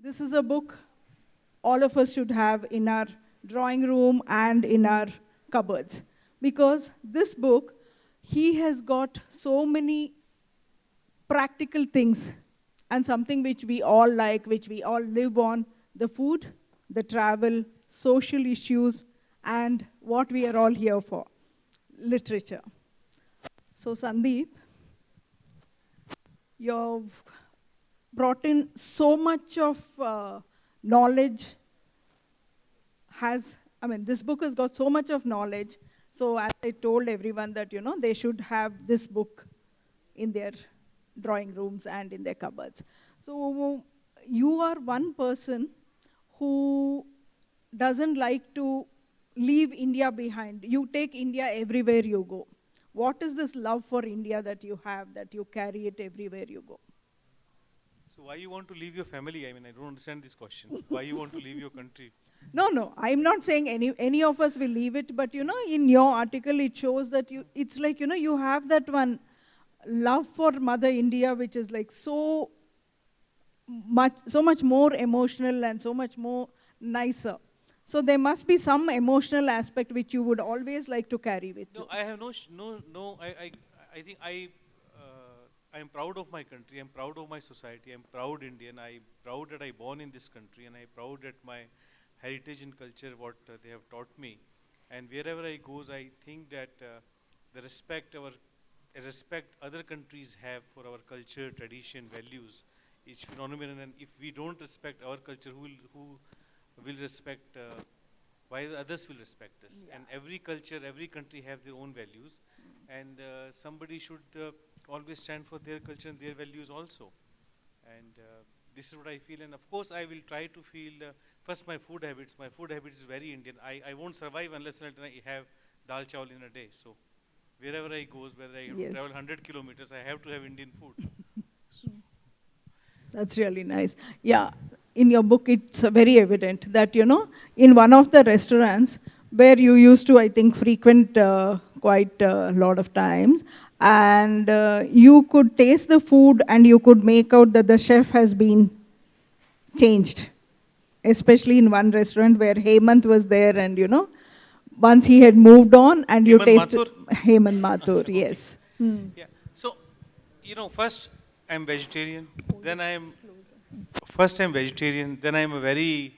This is a book all of us should have in our drawing room and in our cupboards. Because this book, he has got so many practical things and something which we all like, which we all live on, the food, the travel, social issues, and what we are all here for, literature. So Sandeep, you've brought in so much of knowledge. This book has got so much of knowledge. So as I told everyone that, they should have this book in their drawing rooms and in their cupboards. So you are one person who doesn't like to leave India behind. You take India everywhere you go. What is this love for India that you have, that you carry it everywhere you go? So why you want to leave your family? I don't understand this question. Why you want to leave your country? No, I'm not saying any of us will leave it, but in your article it shows that it's like, you have that one love for Mother India, which is like so much more emotional and so much more nicer. So there must be some emotional aspect which you would always like to carry with you. No, I have no. I think I am proud of my country. I'm proud of my society. I'm proud Indian. I'm proud that I born in this country, and I'm proud that my heritage and culture, what they have taught me. And wherever I goes, I think that the respect other countries have for our culture, tradition, values is phenomenal. And if we don't respect our culture, who will respect? Why others will respect us? Yeah. And every culture, every country have their own values, and somebody should always stand for their culture and their values also. And this is what I feel. And of course, I will try to feel first my food habits. My food habits is very Indian. I won't survive unless I have dal chawal in a day. So wherever I goes, whether I Yes. travel 100 kilometers, I have to have Indian food. That's really nice. Yeah, in your book, it's very evident that, in one of the restaurants where you used to, I think, frequent quite a lot of times, and you could taste the food and you could make out that the chef has been changed, especially in one restaurant where Hemant was there and, once he had moved on and you Hemant tasted Mathur? Hemant Mathur, Okay. yes. Yeah. So, first I'm vegetarian, then I'm vegetarian, then I'm a very,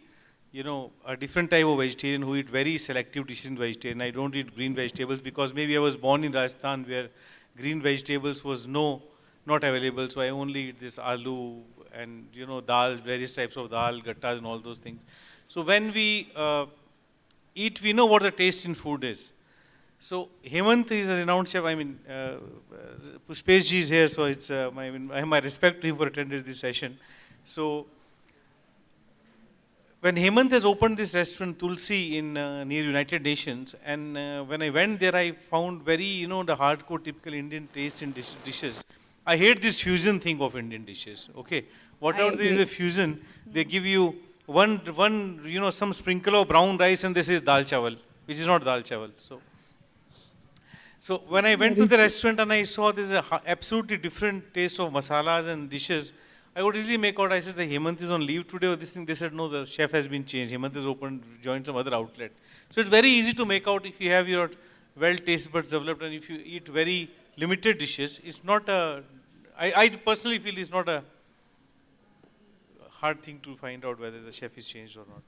a different type of vegetarian who eat very selective dishes in vegetarian. I don't eat green vegetables because maybe I was born in Rajasthan where green vegetables was not available. So I only eat this aloo and, dal, various types of dal, gattas and all those things. So when we eat, we know what the taste in food is. So Hemant is a renowned chef. Pushpesh ji is here, so it's I have my respect to him for attending this session. So when Hemant has opened this restaurant Tulsi in near United Nations, and when I went there, I found very the hardcore typical Indian taste in dishes. I hate this fusion thing of Indian dishes. Okay, whatever there is a fusion, they give you one some sprinkle of brown rice, and this is dal chawal, which is not dal chawal. So when I went to the restaurant and I saw this absolutely different taste of masalas and dishes, I would easily make out. I said, the Hemant is on leave today or this thing. They said, no, the chef has been changed. Hemant has joined some other outlet. So it's very easy to make out if you have your well taste buds developed and if you eat very limited dishes. It's not I personally feel it's not a hard thing to find out whether the chef is changed or not.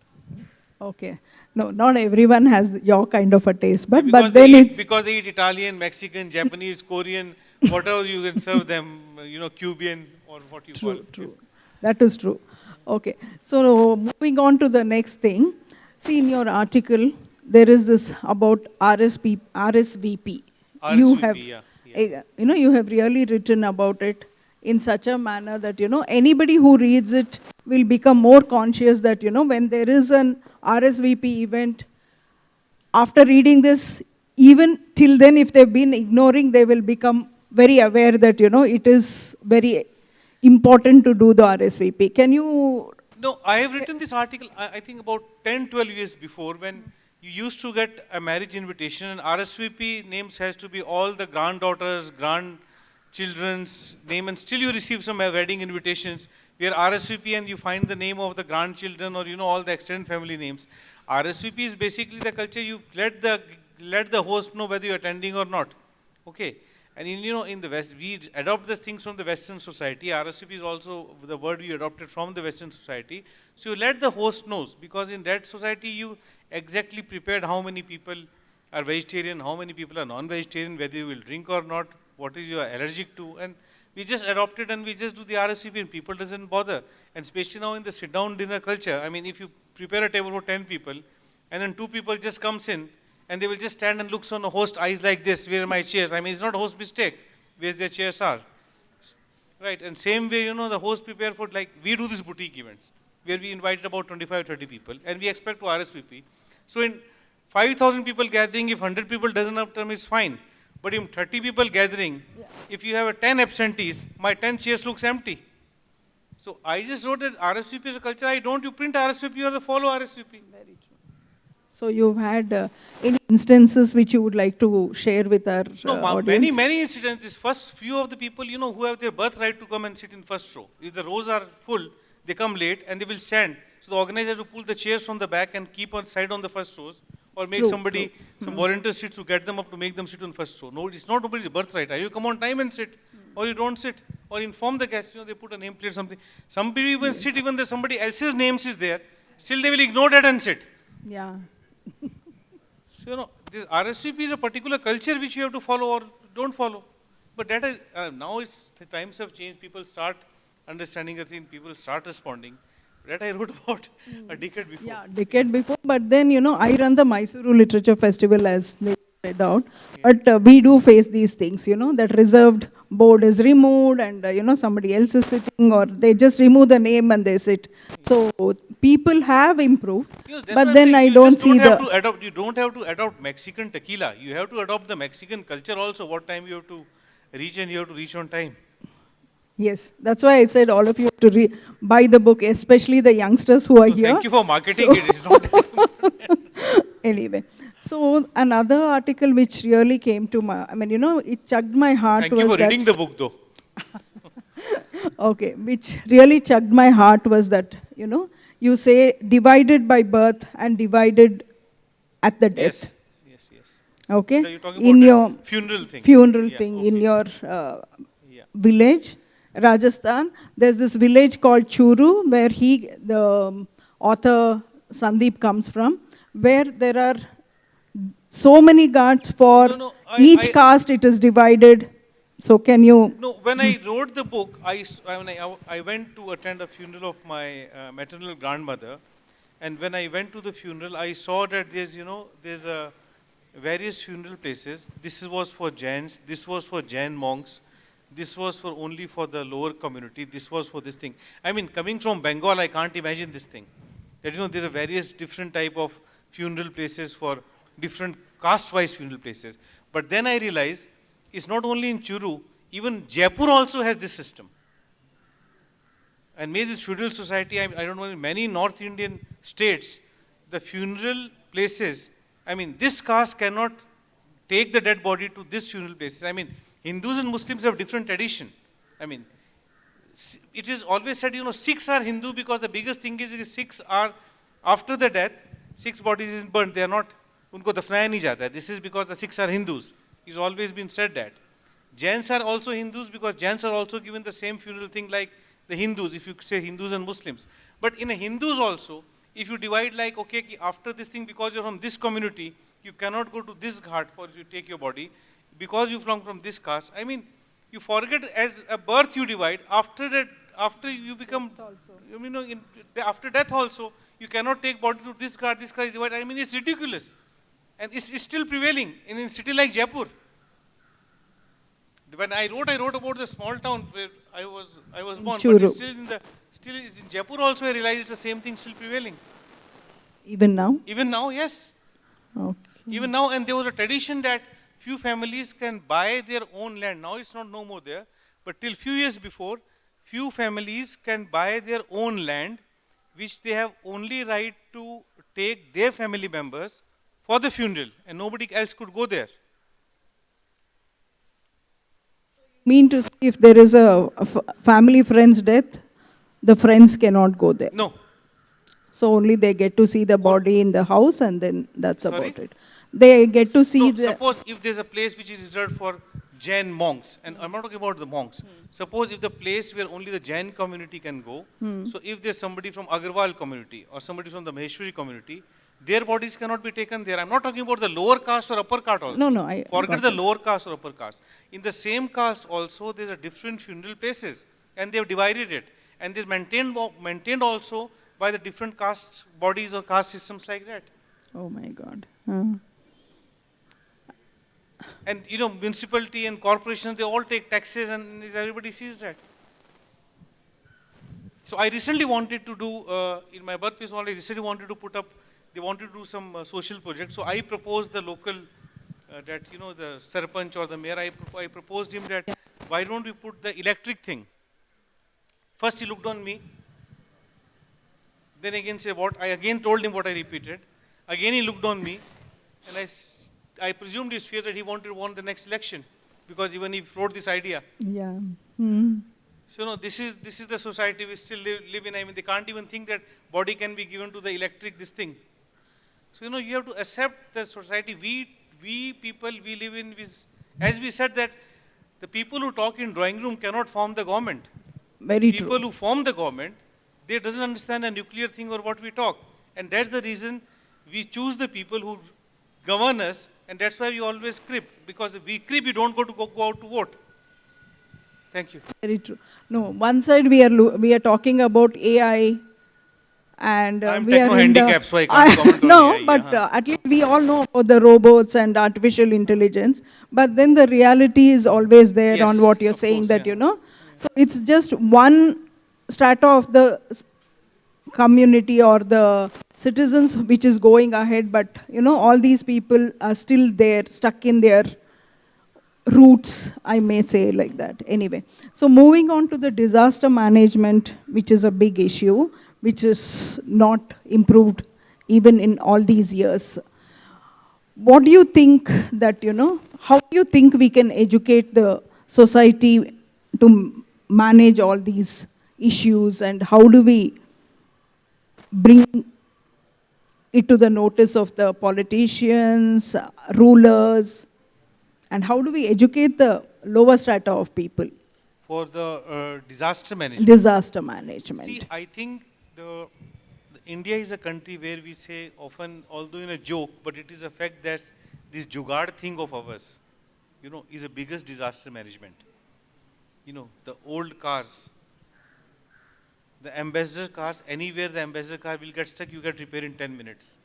Okay. No, not everyone has your kind of a taste, but because they eat Italian, Mexican, Japanese, Korean, whatever you can serve them, Cuban or what you call it. True. That is true. Okay. So moving on to the next thing. See, in your article, there is this about RSVP. RSVP, You have, yeah. you have really written about it in such a manner that, anybody who reads it will become more conscious that, when there is an RSVP event, after reading this, even till then, if they've been ignoring, they will become very aware that, it is very important to do the RSVP. Can you? No, I have written this article, I think about 10, 12 years before, when you used to get a marriage invitation and RSVP names has to be all the granddaughters, children's name, and still you receive some wedding invitations where RSVP and you find the name of the grandchildren or all the extended family names. RSVP is basically the culture. You let the host know whether you're attending or not. Okay. And in the West, we adopt these things from the Western society. RSVP is also the word we adopted from the Western society. So you let the host knows, because in that society you exactly prepared how many people are vegetarian, how many people are non-vegetarian, whether you will drink or not, what is you are allergic to, and we just adopt it and we just do the RSVP and people doesn't bother. And especially now in the sit-down dinner culture, I mean, if you prepare a table for 10 people and then 2 people just comes in and they will just stand and looks on the host eyes like this, where are my chairs? I mean, it's not host mistake, where their chairs are. Right, and same way, the host prepare for, like, we do these boutique events, where we invited about 25, 30 people, and we expect to RSVP. So in 5,000 people gathering, if 100 people doesn't have time, it's fine. But in 30 people gathering, if you have a 10 absentees, my 10 chairs looks empty. So I just wrote that RSVP is a culture. I don't you print RSVP or the follow RSVP. Very true. So you've had any instances which you would like to share with our audience? Many incidents. First few of the people, who have their birthright to come and sit in first row. If the rows are full, they come late and they will stand. So the organizer has to pull the chairs from the back and keep on side on the first rows, or make some volunteer sit to get them up to make them sit on first row. No, it's not nobody's birthright. You come on time and sit, or you don't sit, or inform the guests. They put a name plate, something. Some people even sit even though somebody else's names is there. Still they will ignore that and sit. Yeah. So, this RSVP is a particular culture which you have to follow or don't follow. But that is, now the times have changed. People start understanding the thing. People start responding. That I wrote about a decade before. Yeah, decade before. But then, I run the Mysuru Literature Festival, as they read out. Yeah. But we do face these things, that reserved board is removed and, somebody else is sitting, or they just remove the name and they sit. So people have improved, but then I don't see you don't have to adopt Mexican tequila. You have to adopt the Mexican culture also. What time you have to reach, and you have to reach on time. Yes, that's why I said all of you have to buy the book, especially the youngsters who are here. Thank you for marketing it. It's not anyway, so another article which really came to my, it chugged my heart. Thank you for reading the book, though. Okay, which really chugged my heart was that, you say divided by birth and divided at the death. Yes. Okay, so you're talking about your funeral thing. Okay. In your village, Rajasthan, there's this village called Churu, where the author Sundeep comes from, where there are so many ghats for each caste. It is divided. So can you? No, when I wrote the book, I went to attend a funeral of my maternal grandmother, and when I went to the funeral, I saw that there's various funeral places. This was for Jains. This was for Jain monks. This was only for the lower community. This was for this thing. I mean, coming from Bengal, I can't imagine this thing. That there's a various different type of funeral places for different caste-wise funeral places. But then I realized it's not only in Churu, even Jaipur also has this system. And maybe this feudal society, I don't know, in many North Indian states, the funeral places, this caste cannot take the dead body to this funeral places. Hindus and Muslims have different tradition. It is always said, Sikhs are Hindu because the biggest thing is Sikhs are, after the death, Sikhs' bodies is burnt. They are not, unko dafnaya nahi jata. This is because the Sikhs are Hindus. It's always been said that. Jains are also Hindus because Jains are also given the same funeral thing like the Hindus, if you say Hindus and Muslims. But in a Hindus also, if you divide like, okay, after this thing, because you're from this community, you cannot go to this ghat for you take your body, because you belong from this caste. You forget as a birth you divide, after that, after you become, after death also, you cannot take body to this ghat is divided. It's ridiculous. And it's still prevailing in a city like Jaipur. When I wrote about the small town where I was born, Churu. But still in Jaipur also I realized the same thing still prevailing. Even now? Even now, yes. Okay. Even now, and there was a tradition that few families can buy their own land. Now it's not no more there, but till few years before, few families can buy their own land, which they have only right to take their family members for the funeral, and nobody else could go there. Mean to say if there is a family friend's death, the friends cannot go there. No. So only they get to see the Or, body in the house and then that's sorry? about it. They get to see No, the... suppose if there's a place which is reserved for Jain monks, and I'm not talking about the monks. Suppose if the place where only the Jain community can go, so if there's somebody from Agarwal community or somebody from the Maheshwari community, their bodies cannot be taken there. I'm not talking about the lower caste or upper caste also. No, no, I Forget got the it. lower caste or upper caste. In the same caste also, there's a different funeral places, and they've divided it. And they're maintained also by the different caste bodies or caste systems like that. Oh my God. And you know, municipality and corporations, they all take taxes and everybody sees that. So I recently wanted to do, in my birthplace hall, I recently wanted to put up, they wanted to do some social project. So I proposed the local, that, you know, the Sarpanch or the mayor, I proposed him that, why don't we put the electric thing? First he looked on me, then again said what, I again told him what I repeated. Again he looked on me, and I presumed his fear that he wanted to win the next election, because even he floated this idea. Yeah. So no, this is the society we still live in. I mean, they can't even think that body can be given to the electric this thing. So you know, you have to accept the society. We people we live in. As we said that, the people who talk in drawing room cannot form the government. Very People true. who form the government, they doesn't understand a nuclear thing or what we talk, and that's the reason we choose the people who govern us, and that's why we always creep, because if we creep, we don't go out to vote. Thank you. Very true. No, one side we are talking about AI, and I'm we are in the... techno-handicapped, so I can't comment on No, AI. but at least we all know about the robots and artificial intelligence, but then the reality is always there on Yes, what you're of saying, course, that, yeah. you know. So it's just one strata of the community or the citizens which is going ahead, but, you know, all these people are still there, stuck in their roots, I may say like that. Anyway, so moving on to the disaster management, which is a big issue, which is not improved even in all these years. What do you think that, you know, how do you think we can educate the society to manage all these issues, and how do we bring it to the notice of the politicians, rulers, and how do we educate the lower strata of people? For the disaster management. Disaster management. See, I think the India is a country where we say often, although in a joke, but it is a fact that this jugaad thing of ours, you know, is the biggest disaster management. You know, the old cars, the ambassador cars, anywhere the ambassador car will get stuck, you get repaired in 10 minutes.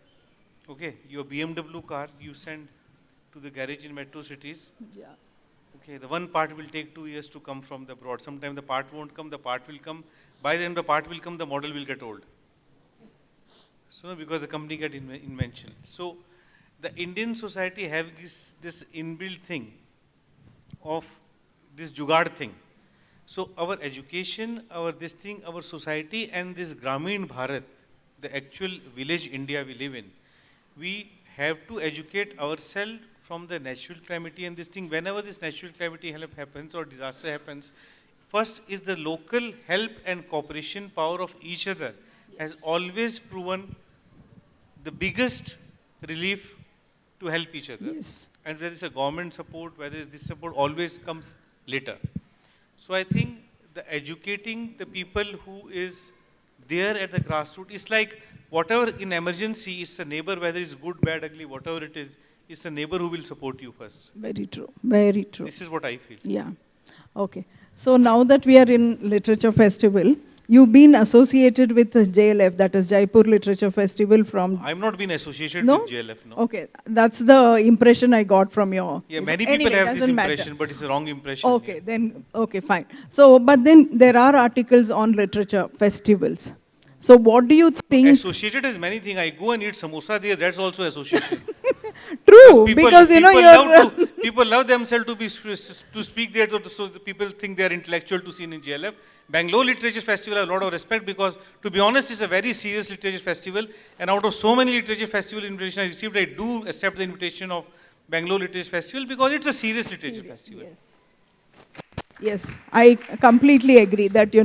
Okay, your BMW car, you send to the garage in metro cities. Yeah. Okay, the one part will take 2 years to come from the abroad. Sometimes the part won't come, the part will come. By the time the part will come, the model will get old. So, because the company get invention. So, the Indian society have this inbuilt thing of this jugaad thing. So, our education, our this thing, our society, and this Grameen Bharat, the actual village India we live in, we have to educate ourselves from the natural calamity and this thing. Whenever this natural calamity happens or disaster happens, first is the local help and cooperation power of each other has always proven the biggest relief to help each other. Yes. And whether it's a government support, whether it's this support, always comes later. So I think the educating the people who is there at the grassroots is like whatever in emergency, it's a neighbor, whether it's good, bad, ugly, whatever it is, it's a neighbor who will support you first. Very true. Very true. This is what I feel. Yeah. Okay. So now that we are in Literature Festival, you've been associated with the JLF, that is Jaipur Literature Festival from... I've not been associated No? with JLF, no. Okay. That's the impression I got from your... Yeah, many Anyway, people have this doesn't matter. impression, but it's a wrong impression. Okay, Yeah. then, okay, fine. So, but then there are articles on literature festivals. So what do you think? Associated is many things. I go and eat samosa there, that's also association. True, people, because you know you're... people love themselves to speak there, so the people think they are intellectual to see in JLF. Bangalore Literature Festival, I have a lot of respect because, to be honest, it's a very serious literature festival. And out of so many literature festival invitations I received, I do accept the invitation of Bangalore Literature Festival because it's a serious literature festival. Yes. Yes, I completely agree that,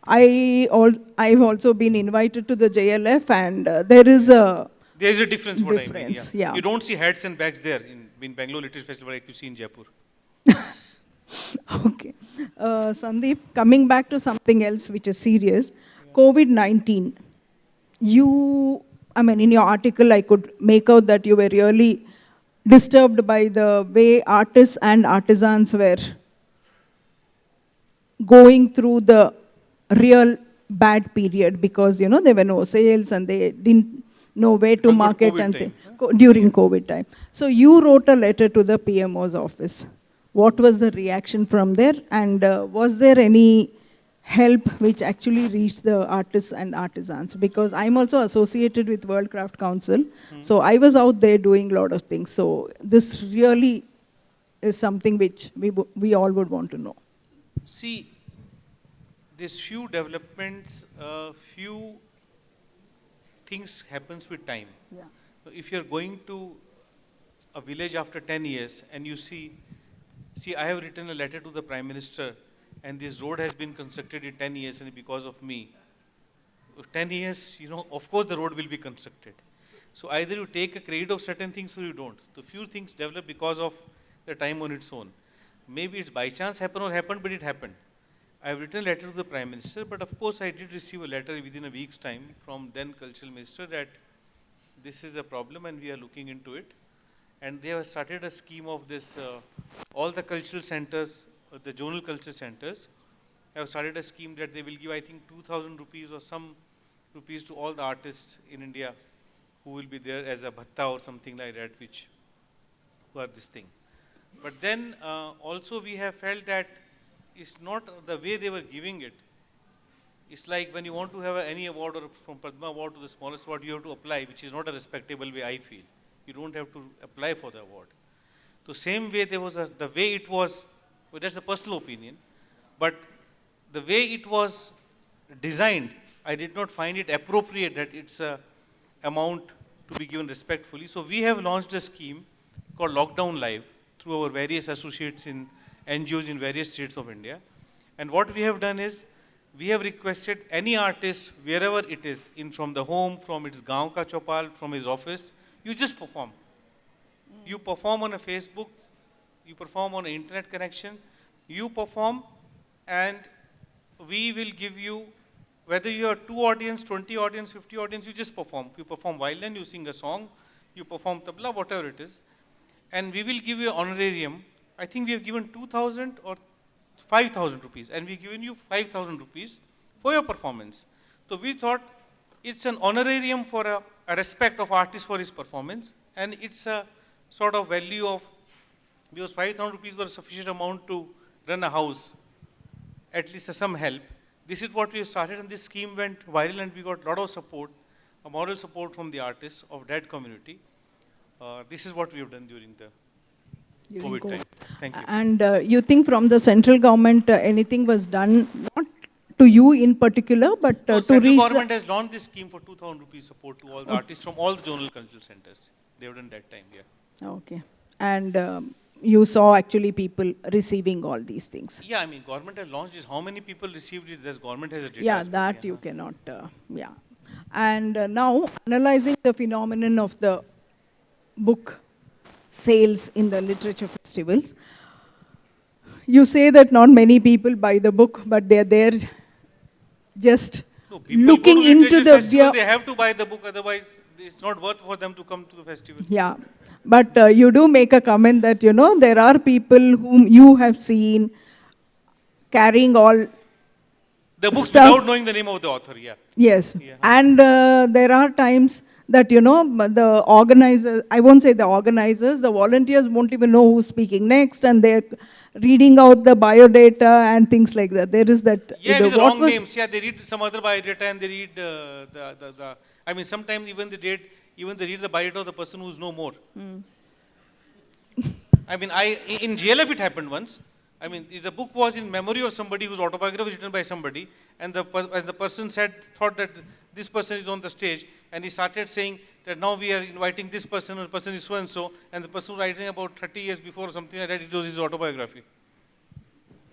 I've also been invited to the JLF, and there is a There's a difference, what I mean, yeah. difference, yeah. You don't see hats and bags there in Bangalore Literature Festival like you see in Jaipur. Okay. Sandeep, coming back to something else which is serious, COVID-19. In your article, I could make out that you were really disturbed by the way artists and artisans were going through the real bad period because, there were no sales and they didn't know where You're to talking about market COVID and time. during COVID time. So you wrote a letter to the PMO's office. What was the reaction from there, and was there any help which actually reached the artists and artisans? Because I'm also associated with World Craft Council, so I was out there doing a lot of things. So this really is something which we all would want to know. See, there's few developments, few things happens with time. Yeah. So if you're going to a village after 10 years and you see, I have written a letter to the Prime Minister and this road has been constructed in 10 years and because of me. 10 years, of course the road will be constructed. So either you take a credit of certain things or you don't. So few things develop because of the time on its own. Maybe it's by chance happened, but it happened. I have written a letter to the Prime Minister, but of course I did receive a letter within a week's time from then Cultural Minister that this is a problem and we are looking into it. And they have started a scheme of this, all the cultural centers, the zonal culture centers, have started a scheme that they will give, I think, 2,000 rupees or some rupees to all the artists in India who will be there as a bhatta or something like that, which were this thing. But then also we have felt that it's not the way they were giving it. It's like when you want to have any award or from Padma Award to the smallest award, you have to apply, which is not a respectable way, I feel. You don't have to apply for the award. So same way there was the way it was, well, that's a personal opinion, but the way it was designed, I did not find it appropriate that it's a amount to be given respectfully. So we have launched a scheme called Lockdown Live through our various associates in NGOs in various states of India. And what we have done is, we have requested any artist, wherever it is, from the home, from its gaon ka chopal, from his office, you just perform. You perform on a Facebook, you perform on an internet connection, you perform, and we will give you, whether you are 2 audience, 20 audience, 50 audience, you just perform. You perform violin, you sing a song, you perform tabla, whatever it is. And we will give you an honorarium. I think we have given 2,000 or 5,000 rupees, and we've given you 5,000 rupees for your performance. So we thought it's an honorarium for a respect of artist for his performance, and it's a sort of value of, because 5,000 rupees was a sufficient amount to run a house, at least some help. This is what we have started, and this scheme went viral, and we got a lot of support, a moral support from the artists of that community. This is what we have done during the COVID time. Thank you. And you think from the central government anything was done, not to you in particular, but No, to central reach government has launched this scheme for 2,000 rupees support to all the artists from all the zonal cultural centers. They have done that time, yeah. Okay. And you saw actually people receiving all these things. Yeah, I mean, government has launched this. How many people received it? This government has a data. Yeah, that you cannot, yeah. And now, analyzing the phenomenon of the book sales in the literature festivals, you say that not many people buy the book, but they're there just No, people looking go to into literature the festival, they have to buy the book, otherwise it's not worth for them to come to the festival. Yeah, but you do make a comment that, there are people whom you have seen carrying all The books stuff. without knowing the name of the author, yeah. Yes, Yeah. and there are times that, the organizers, I won't say the organizers, the volunteers won't even know who's speaking next, and they're reading out the biodata and things like that. There is that. Yeah, with the wrong names. Yeah, they read some other biodata and they read I mean, sometimes even they read the biodata of the person who's no more. I mean, in GLF it happened once. I mean, the book was in memory of somebody whose autobiography was written by somebody, and the person thought that this person is on the stage, and he started saying that now we are inviting this person, and the person is so and the person was writing about 30 years before or something like that. It was his autobiography.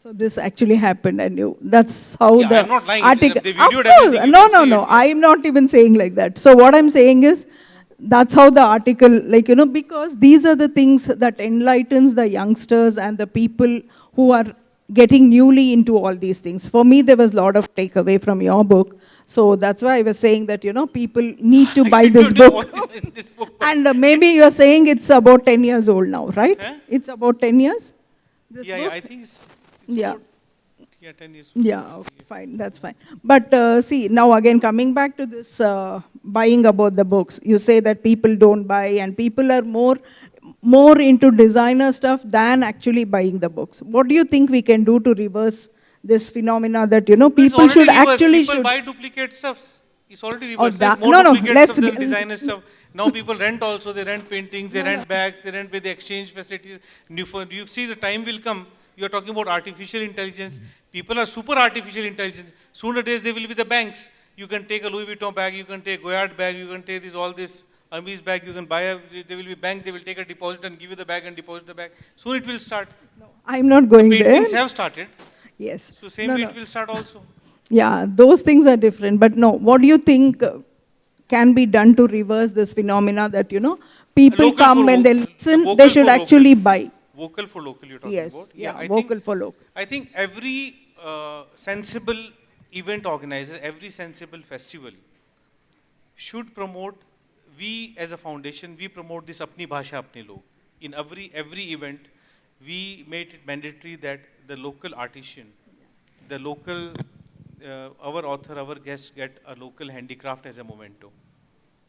So this actually happened, and that's how Yeah, the I'm not lying. article. They Of videoed course, everything. You no, can no, see no. it. Yeah. I'm not even saying like that. So what I'm saying is, that's how the article, like, because these are the things that enlightens the youngsters and the people who are getting newly into all these things. For me, there was a lot of takeaway from your book. So that's why I was saying that, people need to I buy this didn't know book. what in this book, but And maybe you're saying it's about 10 years old now, right? huh? It's about 10 years, this Yeah, book? I think it's Yeah. about 10 years. Yeah, okay, fine, that's fine. But see, now again, coming back to this buying about the books, you say that people don't buy and people are more into designer stuff than actually buying the books. What do you think we can do to reverse this phenomena that, No, it's people already should reversed. actually People should, buy duplicate stuffs. It's already or reversed. There's that, more no, no, duplicate stuff let's than get, designer stuff. Now people rent also. They rent paintings, they rent bags, they rent with the exchange facilities. You see the time will come. You are talking about artificial intelligence. People are super artificial intelligence. Sooner days they will be the banks. You can take a Louis Vuitton bag, you can take Goyard bag, you can take all this Hermes bag, you can buy they will be bank, they will take a deposit and give you the bag and deposit the bag. Soon it will start. I'm not The going there. paintings have started. Yes. So same No, way no. it will start also. Yeah, those things are different. But no, what do you think can be done to reverse this phenomena that, people Local for come when they the listen, they vocal should for local. actually buy. Vocal for local you're talking Yes, about. yeah, Yeah, vocal for local. I think every sensible event organizer, every sensible festival should promote, we as a foundation, we promote this apni bhasha apne log. In every event, we made it mandatory that the local artisan, the local, our author, our guests get a local handicraft as a memento,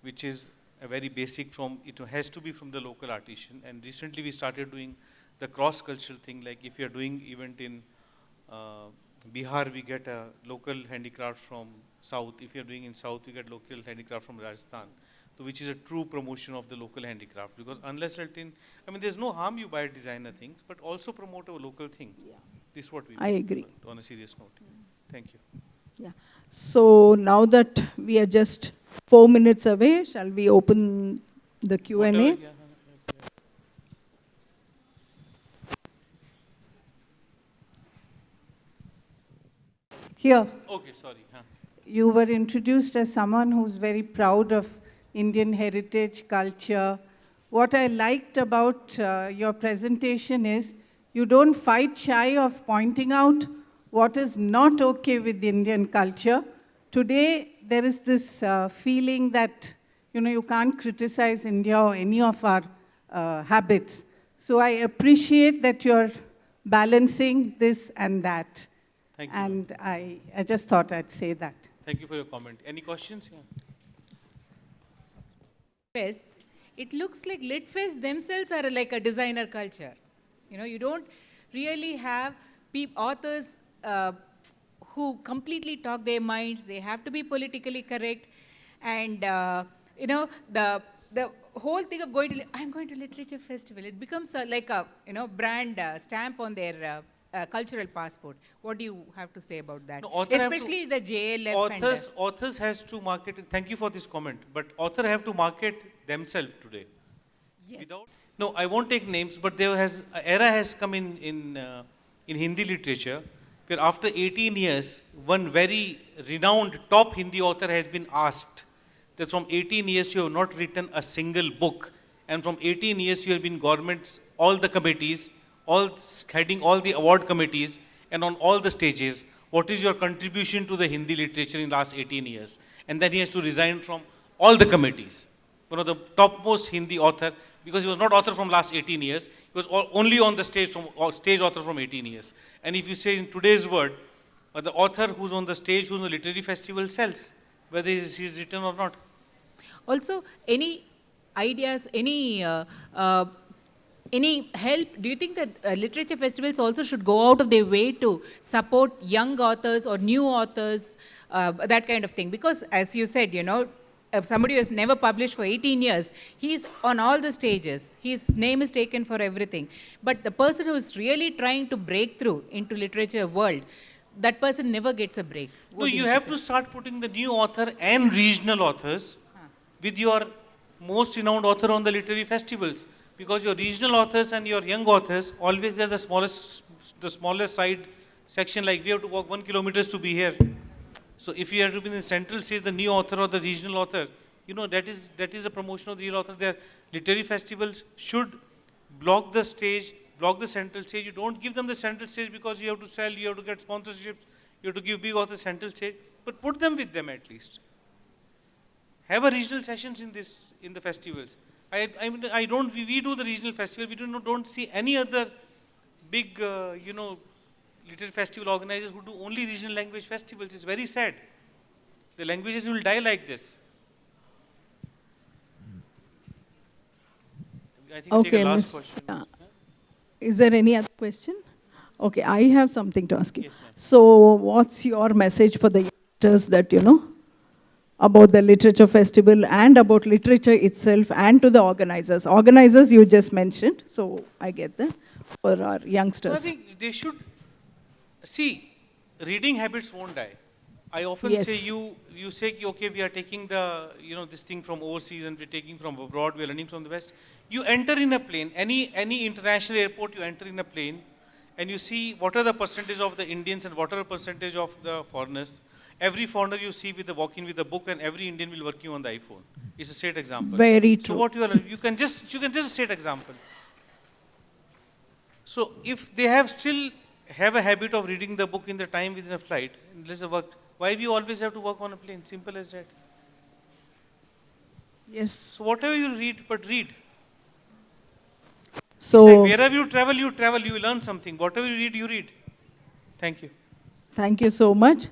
which is a very basic from, it has to be from the local artisan. And recently we started doing the cross-cultural thing, like if you're doing event in Bihar, we get a local handicraft from South. If you're doing in South, we get local handicraft from Rajasthan. So which is a true promotion of the local handicraft. Because unless certain, I mean, there's no harm you buy designer things, but also promote a local thing. Yeah. This is what we I agree. on a serious note. Thank you. Yeah. So now that we are just 4 minutes away, shall we open the Q&A? Whatever, yeah. Here, Okay, sorry. Huh. you were introduced as someone who's very proud of Indian heritage, culture. What I liked about your presentation is you don't fight shy of pointing out what is not okay with Indian culture. Today, there is this feeling that, you can't criticize India or any of our habits. So I appreciate that you're balancing this and that. Thank you. And I just thought I'd say that. Thank you for your comment. Any questions? Yeah. Fests, it looks like lit fests themselves are like a designer culture. You don't really have authors who completely talk their minds. They have to be politically correct. And, the whole thing of I'm going to literature festival, it becomes like a, brand stamp on their cultural passport. What do you have to say about that? No, Especially the JLF and authors has to market. Thank you for this comment. But author have to market themselves today. yes. No, I won't take names. But there has an era has come in Hindi literature where after 18 years, one very renowned top Hindi author has been asked that from 18 years you have not written a single book, and from 18 years you have been governments, all the committees, heading all the award committees, and on all the stages. What is your contribution to the Hindi literature in the last 18 years? And then he has to resign from all the committees. One of the topmost Hindi author, because he was not author from last 18 years, he was only on the stage stage author from 18 years. And if you say in today's word, the author who's on the stage, who's on the literary festival sells, whether he's written or not. Also, any ideas, any help? Do you think that literature festivals also should go out of their way to support young authors or new authors, that kind of thing? Because as you said, somebody who has never published for 18 years, he's on all the stages. His name is taken for everything. But the person who is really trying to break through into literature world, that person never gets a break. No, you have to start putting the new author and regional authors with your most renowned author on the literary festivals. Because your regional authors and your young authors always get the smallest side section like we have to walk 1 kilometers to be here. So if you have to be in the central stage, the new author or the regional author, you know, that is a promotion of the real author. Their literary festivals should block the stage, block the central stage. You don't give them the central stage because you have to sell, you have to get sponsorships, you have to give big authors central stage, but put them with them at least. Have a regional sessions in the festivals. I don't, we do the regional festival, we don't see any other big, you know, literary festival organizers who do only regional language festivals. It's very sad. The languages will die like this. I think we take a last question. Is there any other question? Okay, I have something to ask you. Yes, ma'am. So what's your message for the youngsters that, you know, about the literature festival and about literature itself and to the organizers? Organizers you just mentioned, so I get that, for our youngsters. I think they should, see, reading habits won't die. I often Yes. say, you say, okay, we are taking the, you know, this thing from overseas and we're taking from abroad, we're learning from the West. You enter in a plane, any international airport, you enter in a plane, and you see what are the percentage of the Indians and what are the percentage of the foreigners. Every foreigner you see with the walking with a book, and every Indian will working on the iPhone. It's a straight example. Very So true. what you can just state example. So if they still have a habit of reading the book in the time within a flight, let's work. Why we always have to work on a plane? Simple as that. Yes. So whatever you read, but read. So Wherever you travel, you learn something. Whatever you read, you read. Thank you. thank you so much.